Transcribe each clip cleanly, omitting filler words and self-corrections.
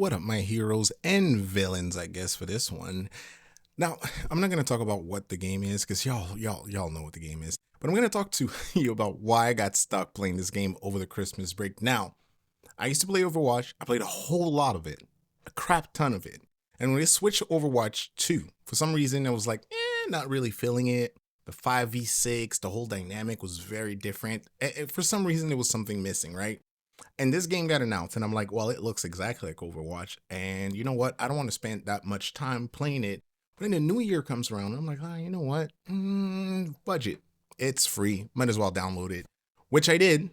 What up, my heroes and villains, I guess, for this one. Now, I'm not gonna talk about what the game is, because y'all know what the game is. But I'm gonna talk to you about why I got stuck playing this game over the Christmas break. Now, I used to play Overwatch. I played a whole lot of it, a crap ton of it. And when they switched to Overwatch 2, for some reason I was like, not really feeling it. The 5v6, the whole dynamic was very different. For some reason, there was something missing, right? And this game got announced, and I'm like, well, it looks exactly like Overwatch. And you know what? I don't want to spend that much time playing it. But then the new year comes around, and I'm like, you know what? Budget. It's free. Might as well download it, which I did.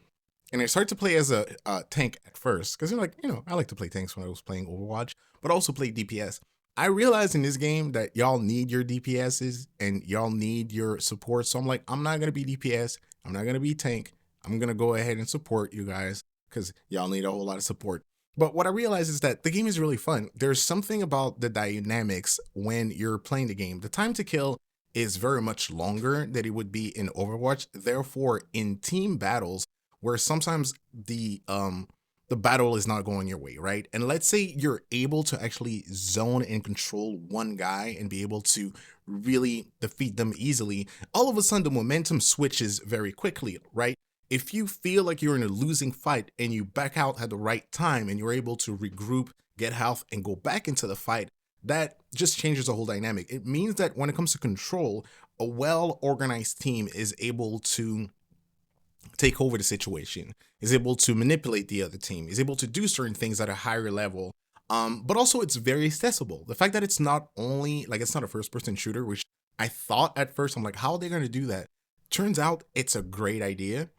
And I started to play as a tank at first, because I like to play tanks when I was playing Overwatch, but also play DPS. I realized in this game that y'all need your DPSs and y'all need your support. So I'm like, I'm not gonna be DPS. I'm not gonna be tank. I'm gonna go ahead and support you guys because y'all need a whole lot of support. But what I realized is that the game is really fun. There's something about the dynamics when you're playing the game. The time to kill is very much longer than it would be in Overwatch. Therefore, in team battles, where sometimes the battle is not going your way, right? And let's say you're able to actually zone and control one guy and be able to really defeat them easily, all of a sudden the momentum switches very quickly, right? If you feel like you're in a losing fight and you back out at the right time and you're able to regroup, get health, and go back into the fight, that just changes the whole dynamic. It means that when it comes to control, a well-organized team is able to take over the situation, is able to manipulate the other team, is able to do certain things at a higher level. But also it's very accessible. The fact that it's not only like it's not a first-person shooter, which I thought at first, I'm like, how are they going to do that? Turns out it's a great idea.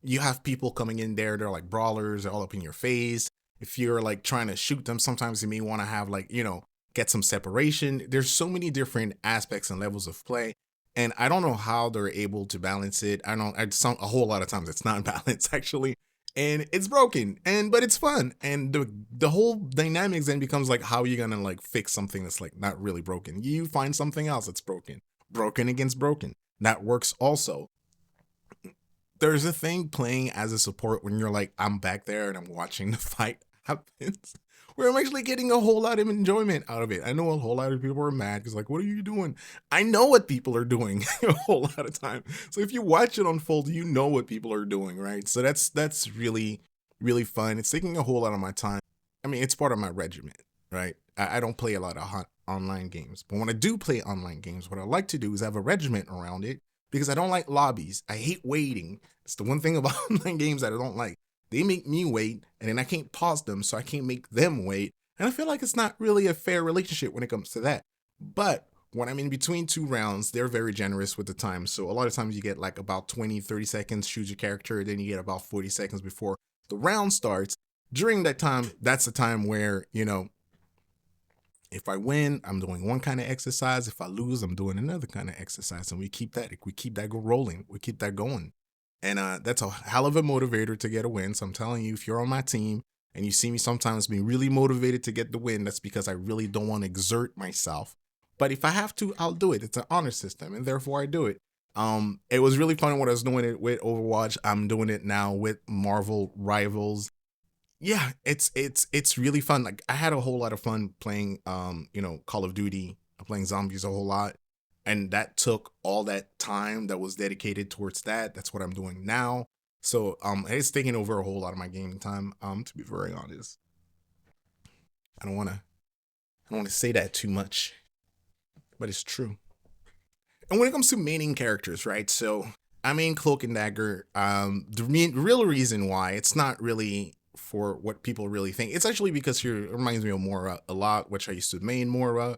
You have people coming in there, they're like brawlers, they're all up in your face. If you're like trying to shoot them, sometimes you may want to have like, get some separation. There's so many different aspects and levels of play. And I don't know how they're able to balance it. A whole lot of times it's not balanced actually. And it's broken. But it's fun. And the whole dynamics then becomes like, how are you gonna like fix something that's like not really broken? You find something else that's broken. Broken against broken. That works also. There's a thing playing as a support when you're like, I'm back there and I'm watching the fight happens, where I'm actually getting a whole lot of enjoyment out of it. I know a whole lot of people are mad because like, what are you doing? I know what people are doing a whole lot of time. So if you watch it unfold, you know what people are doing, right? So that's really, really fun. It's taking a whole lot of my time. I mean, it's part of my regimen, right? I don't play a lot of online games, but when I do play online games, what I like to do is have a regiment around it because I don't like lobbies. I hate waiting. It's the one thing about online games that I don't like. They make me wait, and then I can't pause them, so I can't make them wait. And I feel like it's not really a fair relationship when it comes to that. But when I'm in between two rounds, they're very generous with the time. So a lot of times you get like about 20, 30 seconds, choose your character, then you get about 40 seconds before the round starts. During that time, that's the time where, if I win, I'm doing one kind of exercise. If I lose, I'm doing another kind of exercise. And we keep that go rolling. We keep that going. And that's a hell of a motivator to get a win. So I'm telling you, if you're on my team and you see me sometimes being really motivated to get the win, that's because I really don't want to exert myself. But if I have to, I'll do it. It's an honor system, and therefore I do it. It was really fun when I was doing it with Overwatch. I'm doing it now with Marvel Rivals. Yeah, it's really fun. Like I had a whole lot of fun playing Call of Duty, playing zombies a whole lot. And that took all that time that was dedicated towards that. That's what I'm doing now. So it's taking over a whole lot of my gaming time, to be very honest. I don't wanna say that too much, but it's true. And when it comes to maining characters, right? So I main Cloak and Dagger. The real reason why it's not really for what people really think. It's actually because it reminds me of Mora a lot, which I used to main Mora.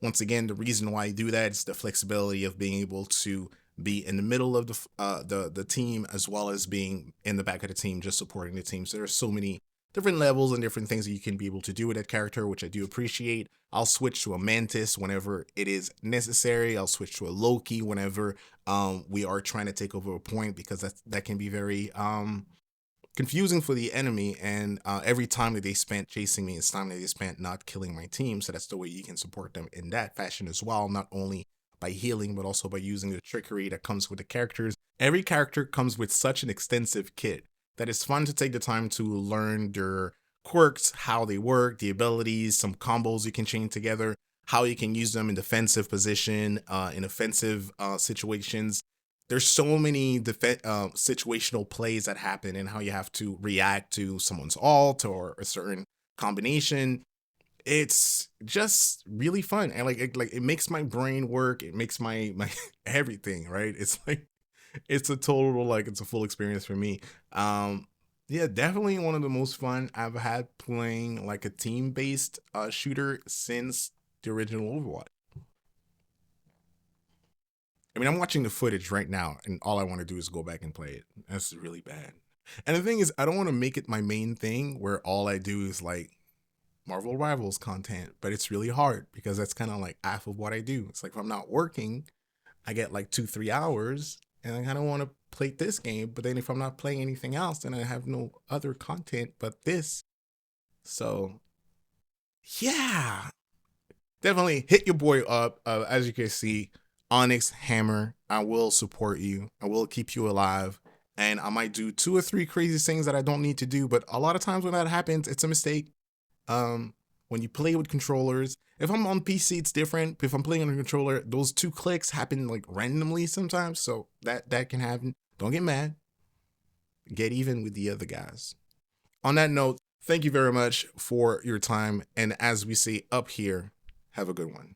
Once again, the reason why I do that is the flexibility of being able to be in the middle of the team as well as being in the back of the team, just supporting the team. So there's so many different levels and different things that you can be able to do with that character, which I do appreciate. I'll switch to a Mantis whenever it is necessary. I'll switch to a Loki whenever we are trying to take over a point, because that can be very confusing for the enemy. And every time that they spent chasing me, it's time that they spent not killing my team. So that's the way you can support them in that fashion as well, not only by healing, but also by using the trickery that comes with the characters. Every character comes with such an extensive kit that it's fun to take the time to learn their quirks, how they work, the abilities, some combos you can chain together, how you can use them in defensive position, in offensive situations. There's so many situational plays that happen, and how you have to react to someone's ult or a certain combination. It's just really fun, and like it makes my brain work. It makes my everything right. It's like it's a total, like, it's a full experience for me. Um, yeah, definitely one of the most fun I've had playing like a team based shooter since the original Overwatch. I mean, I'm watching the footage right now, and all I want to do is go back and play it. That's really bad. And the thing is, I don't want to make it my main thing where all I do is like Marvel Rivals content, but it's really hard because that's kind of like half of what I do. It's like if I'm not working, I get like 2-3 hours, and I kind of want to play this game. But then if I'm not playing anything else, then I have no other content but this. So yeah, definitely hit your boy up. As you can see, Onyx Hammer. I will support you. I will keep you alive. And I might do 2 or 3 crazy things that I don't need to do. But a lot of times when that happens, it's a mistake. Um, when you play with controllers, if I'm on PC, it's different. If I'm playing on a controller, those 2 clicks happen like randomly sometimes, so that can happen. Don't get mad. Get even with the other guys. On that note, thank you very much for your time, and as we say up here, have a good one.